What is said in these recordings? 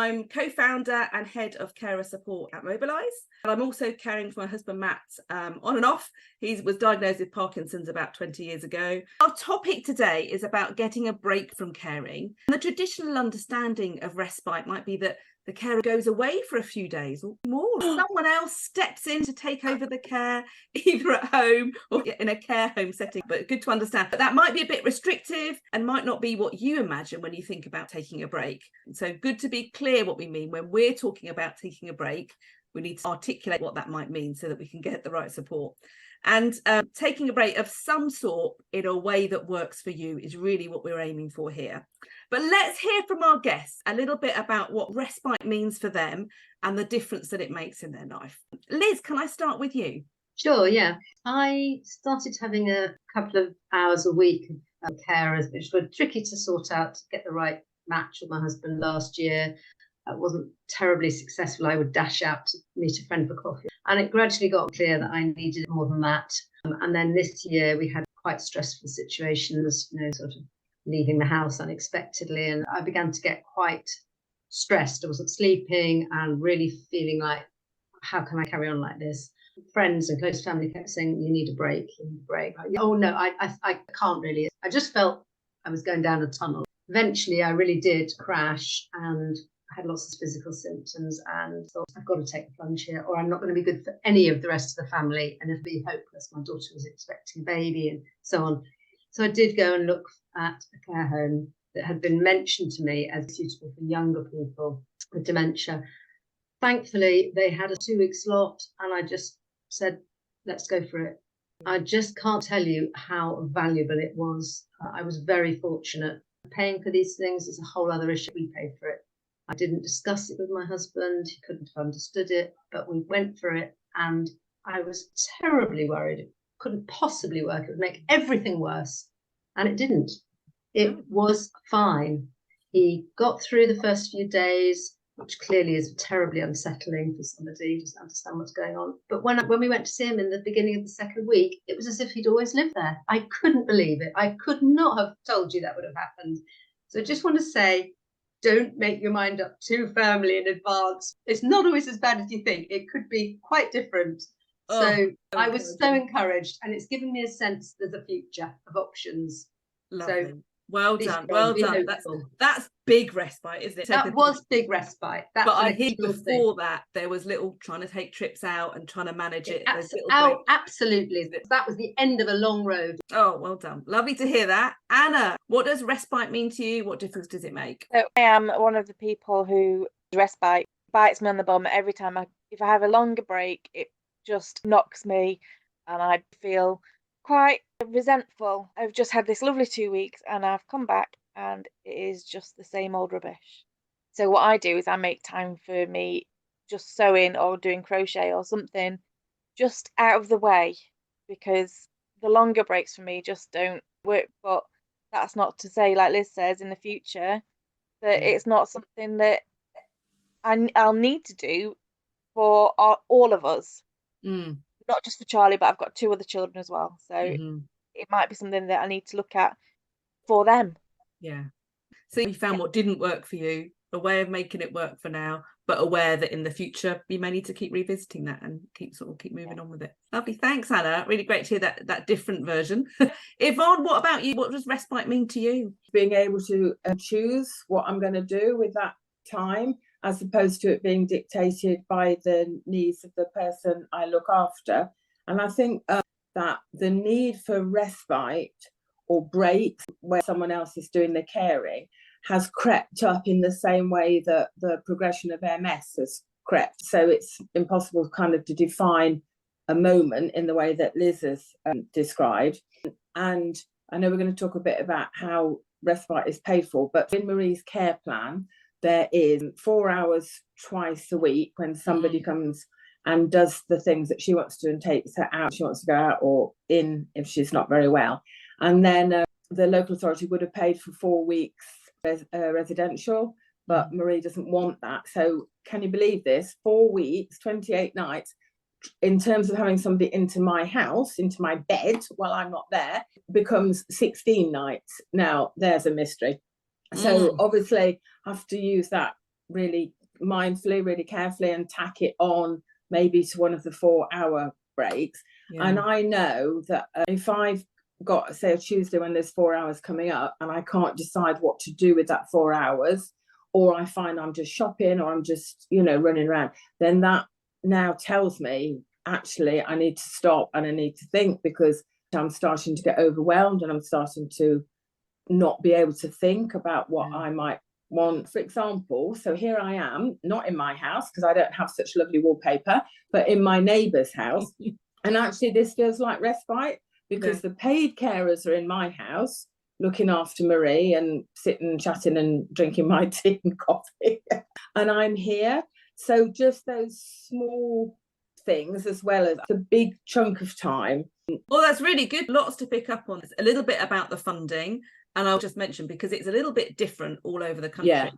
I'm co-founder and head of carer support at Mobilise. And I'm also caring for my husband, Matt, on and off. He was diagnosed with Parkinson's about 20 years ago. Our topic today is about getting a break from caring. And the traditional understanding of respite might be that the carer goes away for a few days or more. Someone else steps in to take over the care, either at home or in a care home setting. But good to understand. But that might be a bit restrictive and might not be what you imagine when you think about taking a break. So good to be clear what we mean when we're talking about taking a break. We need to articulate what that might mean so that we can get the right support. And taking a break of some sort in a way that works for you is really what we're aiming for here. But let's hear from our guests a little bit about what respite means for them and the difference that it makes in their life. Liz, can I start with you? Sure, yeah. I started having a couple of hours a week of carers, which were tricky to sort out to get the right match with my husband last year. It wasn't terribly successful. I would dash out to meet a friend for coffee. And it gradually got clear that I needed more than that. And then this year we had quite stressful situations, sort of leaving the house unexpectedly. And I began to get quite stressed. I wasn't sleeping and really feeling like, how can I carry on like this? Friends and close family kept saying, you need a break, you need a break. Oh, no, I can't really. I just felt I was going down a tunnel. Eventually, I really did crash and I had lots of physical symptoms and thought, I've got to take the plunge here or I'm not going to be good for any of the rest of the family and it'll be hopeless. My daughter was expecting a baby and so on. So I did go and look at a care home that had been mentioned to me as suitable for younger people with dementia. Thankfully, they had a 2-week slot and I just said, let's go for it. I just can't tell you how valuable it was. I was very fortunate. Paying for these things is a whole other issue. We paid for it. I didn't discuss it with my husband. He couldn't have understood it, but we went for it. And I was terribly worried. It couldn't possibly work. It would make everything worse. And it didn't. It was fine. He got through the first few days, which clearly is terribly unsettling for somebody who doesn't understand what's going on. But when we went to see him in the beginning of the second week, it was as if he'd always lived there. I couldn't believe it. I could not have told you that would have happened. So I just want to say, don't make your mind up too firmly in advance. It's not always as bad as you think. It could be quite different. So I was so encouraged and it's given me a sense there's a future of options. Lovely. So well done. Well done. That's big respite, isn't it? That was big respite. But I hear before that there was little trying to take trips out and trying to manage it. Absolutely. That was the end of a long road. Oh, well done. Lovely to hear that. Anna, what does respite mean to you? What difference does it make? So I am one of the people who respite bites me on the bum every time. If I have a longer break, it just knocks me and I feel quite resentful. I've just had this lovely 2 weeks and I've come back and it is just the same old rubbish. So what I do is I make time for me just sewing or doing crochet or something just out of the way because the longer breaks for me just don't work. But that's not to say, like Liz says, in the future that it's not something that I'll need to do for all of us. Not just for Charlie, but I've got 2 other children as well. So it might be something that I need to look at for them. Yeah. So you found what didn't work for you, a way of making it work for now, but aware that in the future you may need to keep revisiting that and keep moving on with it. Lovely. Thanks, Anna. Really great to hear that different version. Yvonne, what about you? What does respite mean to you? Being able to choose what I'm going to do with that time, as opposed to it being dictated by the needs of the person I look after. And I think that the need for respite or breaks where someone else is doing the caring has crept up in the same way that the progression of MS has crept. So it's impossible kind of to define a moment in the way that Liz has described. And I know we're going to talk a bit about how respite is paid for, but in Marie's care plan, there is 4 hours twice a week when somebody comes and does the things that she wants to and takes her out. She wants to go out or in if she's not very well. And then the local authority would have paid for 4 weeks residential, but Marie doesn't want that. So can you believe this? 4 weeks, 28 nights, in terms of having somebody into my house, into my bed while I'm not there, becomes 16 nights. Now, there's a mystery. So obviously have to use that really mindfully, really carefully, and tack it on maybe to one of the 4-hour breaks. Yeah. And I know that if I've got, say, a Tuesday when there's 4 hours coming up and I can't decide what to do with that 4 hours, or I find I'm just shopping or I'm just, running around, then that now tells me, actually, I need to stop and I need to think, because I'm starting to get overwhelmed and I'm starting to not be able to think about what I might want. For example, so here I am, not in my house because I don't have such lovely wallpaper, but in my neighbour's house. And actually this feels like respite, because the paid carers are in my house looking after Marie and sitting, chatting and drinking my tea and coffee. And I'm here. So just those small things, as well as the big chunk of time. Well, that's really good. Lots to pick up on. A little bit about the funding. And I'll just mention, because it's a little bit different all over the country. Yeah.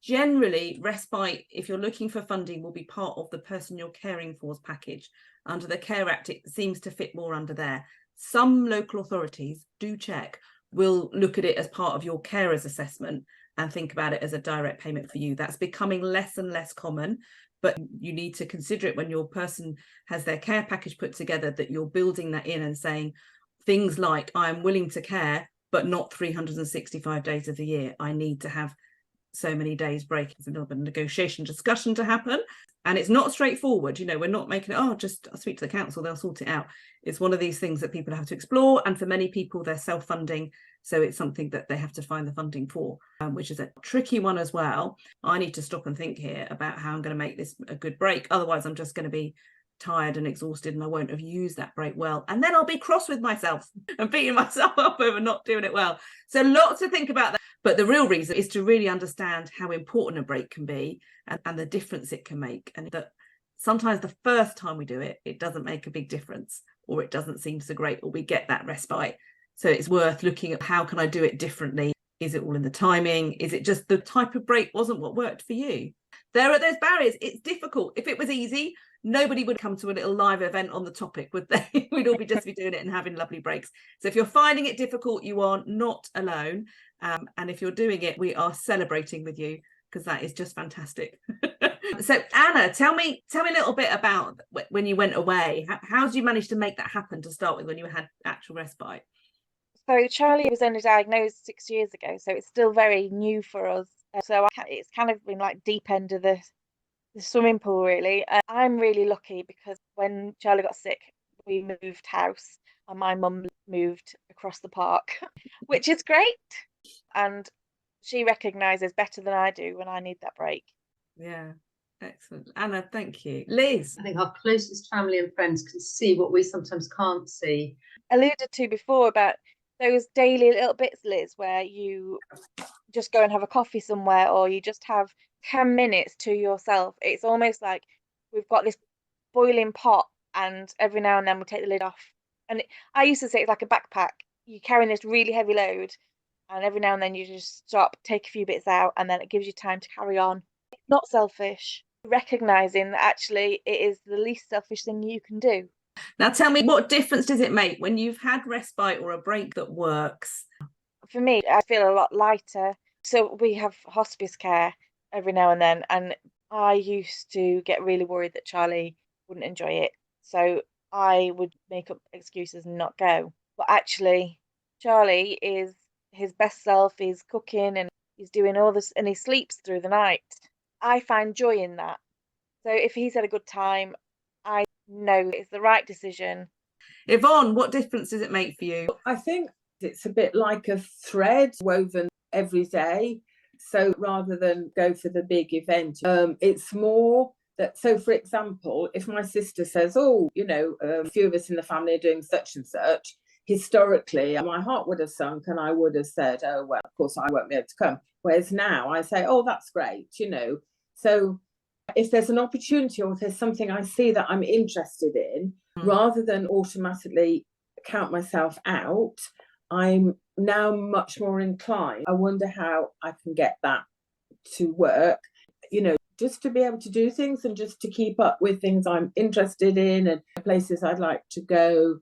Generally, respite, if you're looking for funding, will be part of the person you're caring for's package. Under the Care Act, it seems to fit more under there. Some local authorities, do check, will look at it as part of your carer's assessment and think about it as a direct payment for you. That's becoming less and less common, but you need to consider it when your person has their care package put together, that you're building that in and saying things like, I'm willing to care, but not 365 days of the year. I need to have so many days break. It's a little bit of negotiation discussion to happen. And it's not straightforward. We're not making it, just I'll speak to the council, they'll sort it out. It's one of these things that people have to explore. And for many people, they're self-funding. So it's something that they have to find the funding for, which is a tricky one as well. I need to stop and think here about how I'm going to make this a good break. Otherwise, I'm just going to be tired and exhausted and I won't have used that break well. And then I'll be cross with myself and beating myself up over not doing it well. So lots to think about that. But the real reason is to really understand how important a break can be and the difference it can make. And that sometimes the first time we do it, it doesn't make a big difference, or it doesn't seem so great, or we get that respite. So it's worth looking at, how can I do it differently? Is it all in the timing? Is it just the type of break wasn't what worked for you? There are those barriers. It's difficult. If it was easy, nobody would come to a little live event on the topic, would they? We'd all be doing it and having lovely breaks. So if you're finding it difficult, you are not alone. And if you're doing it, we are celebrating with you, because that is just fantastic. So Anna, tell me a little bit about when you went away. How did you manage to make that happen to start with, when you had actual respite? So Charlie was only diagnosed 6 years ago, so it's still very new for us. So it's kind of been like deep end of the swimming pool, really. I'm really lucky, because when Charlie got sick, we moved house and my mum moved across the park, which is great. And she recognises better than I do when I need that break. Yeah, excellent. Anna, thank you. Liz? I think our closest family and friends can see what we sometimes can't see. Alluded to before about those daily little bits, Liz, where you just go and have a coffee somewhere, or you just have 10 minutes to yourself. It's almost like we've got this boiling pot, and every now and then we take the lid off. And I used to say it's like a backpack. You're carrying this really heavy load, and every now and then you just stop, take a few bits out, and then it gives you time to carry on. It's not selfish. Recognising that actually it is the least selfish thing you can do. Now tell me, what difference does it make when you've had respite or a break that works? For me, I feel a lot lighter. So we have hospice care every now and then, and I used to get really worried that Charlie wouldn't enjoy it. So I would make up excuses and not go. But actually, Charlie is his best self. He's cooking and he's doing all this, and he sleeps through the night. I find joy in that. So if he's had a good time, I know it's the right decision. Yvonne, what difference does it make for you? I think it's a bit like a thread woven every day. So rather than go for the big event, it's more that, so for example, if my sister says, a few of us in the family are doing such and such, historically, my heart would have sunk and I would have said, oh, well, of course I won't be able to come. Whereas now I say, oh, that's great, So if there's an opportunity, or if there's something I see that I'm interested in, rather than automatically count myself out, I'm now much more inclined. I wonder how I can get that to work, just to be able to do things and just to keep up with things I'm interested in and places I'd like to go.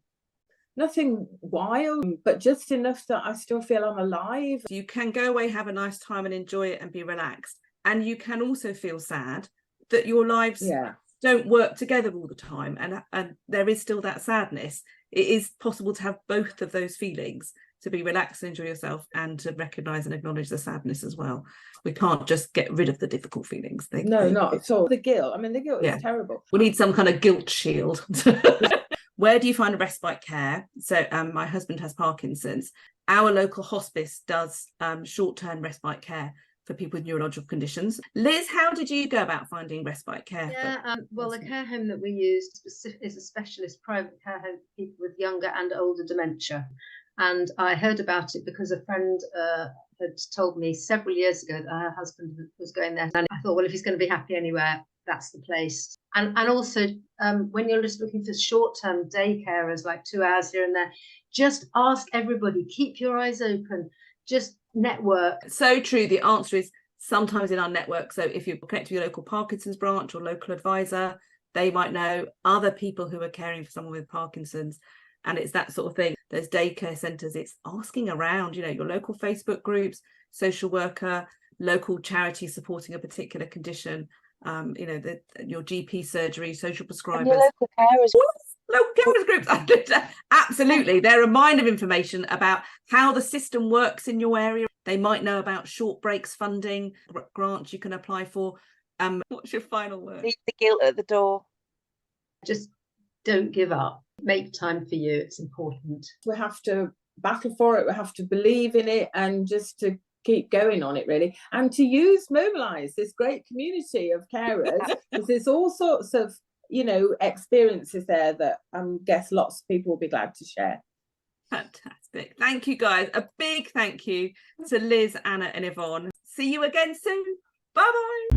Nothing wild, but just enough that I still feel I'm alive. You can go away, have a nice time and enjoy it and be relaxed. And you can also feel sad that your lives Yeah. don't work together all the time, and there is still that sadness. It is possible to have both of those feelings, to be relaxed and enjoy yourself, and to recognise and acknowledge the sadness as well. We can't just get rid of the difficult feelings. Not at all. The guilt, I mean, the guilt is terrible. We need some kind of guilt shield. Where do you find respite care? So my husband has Parkinson's. Our local hospice does short-term respite care for people with neurological conditions. Liz, how did you go about finding respite care? Well, the care home that we use is a specialist private care home for people with younger and older dementia. And I heard about it because a friend had told me several years ago that her husband was going there. And I thought, well, if he's going to be happy anywhere, that's the place. And also, when you're just looking for short-term day carers, like 2 hours here and there, just ask everybody, keep your eyes open, just network. So true. The answer is sometimes in our network. So if you're connected to your local Parkinson's branch or local advisor, they might know other people who are caring for someone with Parkinson's. And it's that sort of thing. There's daycare centres. It's asking around, your local Facebook groups, social worker, local charity supporting a particular condition, your GP surgery, social prescribers. And your local carers. Local carers groups. Absolutely. They're a mine of information about how the system works in your area. They might know about short breaks funding, grants you can apply for. What's your final word? Leave the guilt at the door. Just don't give up. Make time for you. It's important. We have to battle for it. We have to believe in it, and just to keep going on it, really, and to use Mobilise, this great community of carers, because there's all sorts of experiences there that I guess lots of people will be glad to share. Fantastic. Thank you, guys. A big thank you to Liz, Anna and Yvonne. See you again soon. Bye bye.